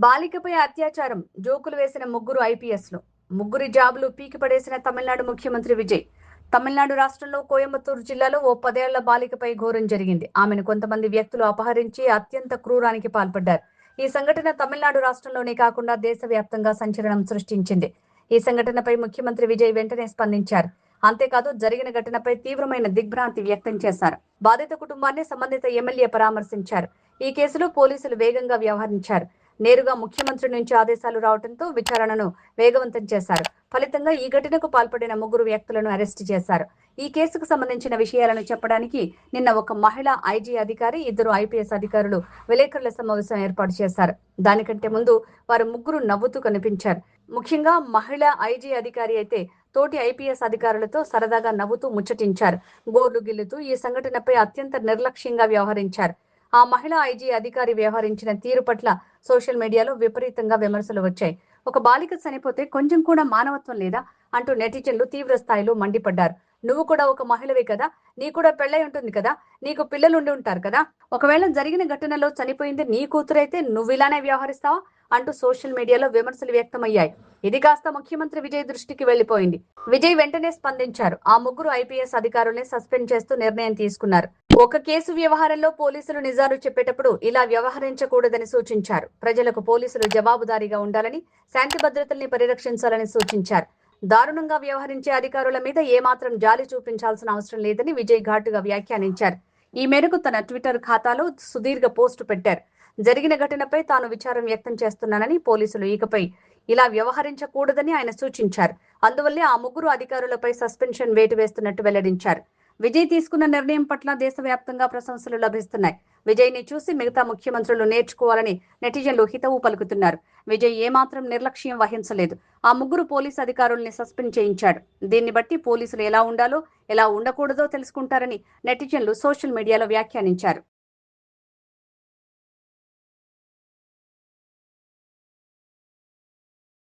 బాలికపై అత్యాచారం జోకులు వేసిన ముగ్గురు ఐపీఎస్లు ముగ్గురి జాబులు పీకిపడేసిన తమిళనాడు ముఖ్యమంత్రి విజయ్. తమిళనాడు రాష్ట్రంలో కోయంబత్తూరు జిల్లాలో ఓ 10 ఏళ్ల బాలికపై ఘోరం జరిగింది. ఆమెను కొంతమంది వ్యక్తులు అపహరించి అత్యంత క్రూరానికి పాల్పడ్డారు. ఈ సంఘటన తమిళనాడు రాష్ట్రంలోనే కాకుండా దేశవ్యాప్తంగా సంచలనం సృష్టించింది. ఈ సంఘటనపై ముఖ్యమంత్రి విజయ్ వెంటనే స్పందించారు. అంతేకాదు జరిగిన ఘటనపై తీవ్రమైన దిగ్భ్రాంతి వ్యక్తం చేశారు. బాధిత కుటుంబాన్ని సంబంధిత ఎమ్మెల్యే పరామర్శించారు. ఈ కేసులో పోలీసులు వేగంగా వ్యవహరించారు. నేరుగా ముఖ్యమంత్రి నుంచి ఆదేశాలు రావడంతో విచారణను వేగవంతం చేశారు. ఫలితంగా ఈ ఘటనకు పాల్పడిన ముగ్గురు వ్యక్తులను అరెస్టు చేశారు. ఈ కేసుకు సంబంధించిన విషయాలను చెప్పడానికి నిన్న ఒక మహిళా ఐజీ అధికారి, 2 ఐపీఎస్ అధికారులు విలేకరుల సమావేశం ఏర్పాటు చేశారు. దానికంటే ముందు వారు ముగ్గురు నవ్వుతూ కనిపించారు. ముఖ్యంగా మహిళా ఐజీ అధికారి అయితే తోటి ఐపీఎస్ అధికారులతో సరదాగా నవ్వుతూ ముచ్చటించారు. గోర్లు గిల్లుతూ ఈ సంఘటనపై అత్యంత నిర్లక్ష్యంగా వ్యవహరించారు. ఆ మహిళా ఐజీ అధికారి వ్యవహరించిన తీరు పట్ల సోషల్ మీడియాలో విపరీతంగా విమర్శలు వచ్చాయి. ఒక బాలిక చనిపోతే కొంచెం కూడా మానవత్వం లేదా అంటూ నెటిజన్లు తీవ్ర స్థాయిలో మండిపడ్డారు. నువ్వు కూడా ఒక మహిళవే కదా, నీ కూడా పెళ్ళై ఉంటుంది కదా, నీకు పిల్లలు ఉండి ఉంటారు కదా, ఒకవేళ జరిగిన ఘటనలో చనిపోయింది నీ కూతురైతే నువ్వు ఇలానే వ్యవహరిస్తావా అంటూ సోషల్ మీడియాలో విమర్శలు వ్యక్తమయ్యాయి. ఇది కాస్త ముఖ్యమంత్రి విజయ్ దృష్టికి వెళ్లిపోయింది. విజయ్ వెంటనే స్పందించారు. ఆ ముగ్గురు ఐపీఎస్ అధికారుల్ని సస్పెండ్ చేస్తూ నిర్ణయం తీసుకున్నారు. ఒక కేసు వ్యవహారంలో పోలీసులు నిజాలు చెప్పేటప్పుడు ఇలా వ్యవహరించకూడదని సూచించారు. ప్రజలకు పోలీసులు జవాబుదారీగా ఉండాలని, శాంతి భద్రతల్ని పరిరక్షించాలని సూచించారు. దారుణంగా వ్యవహరించే అధికారుల మీద ఏమాత్రం జాలి చూపించాల్సిన అవసరం లేదని విజయ్ ఘాటుగా వ్యాఖ్యానించారు. ఈ మేరకు తన ట్విట్టర్ ఖాతాలో సుదీర్ఘ పోస్టు పెట్టారు. జరిగిన ఘటనపై తాను విచారం వ్యక్తం చేస్తున్నానని, పోలీసులు ఇకపై ఇలా వ్యవహరించకూడదని ఆయన సూచించారు. అందువల్లే ఆ ముగ్గురు అధికారులపై సస్పెన్షన్ వేటు వేస్తున్నట్టు వెల్లడించారు. విజయ్ తీసుకున్న నిర్ణయం పట్ల దేశవ్యాప్తంగా ప్రశంసలు లభిస్తున్నాయి. విజయ్ ని చూసి మిగతా ముఖ్యమంత్రులు నేర్చుకోవాలని నెటిజన్లు హితవు పలుకుతున్నారు. విజయ్ ఏమాత్రం నిర్లక్ష్యం వహించలేదు. ఆ ముగ్గురు పోలీసు అధికారుల్ని సస్పెండ్ చేయించాడు. దీన్ని బట్టి పోలీసులు ఎలా ఉండాలో, ఎలా ఉండకూడదో తెలుసుకుంటారని నెటిజన్లు సోషల్ మీడియాలో వ్యాఖ్యానించారు.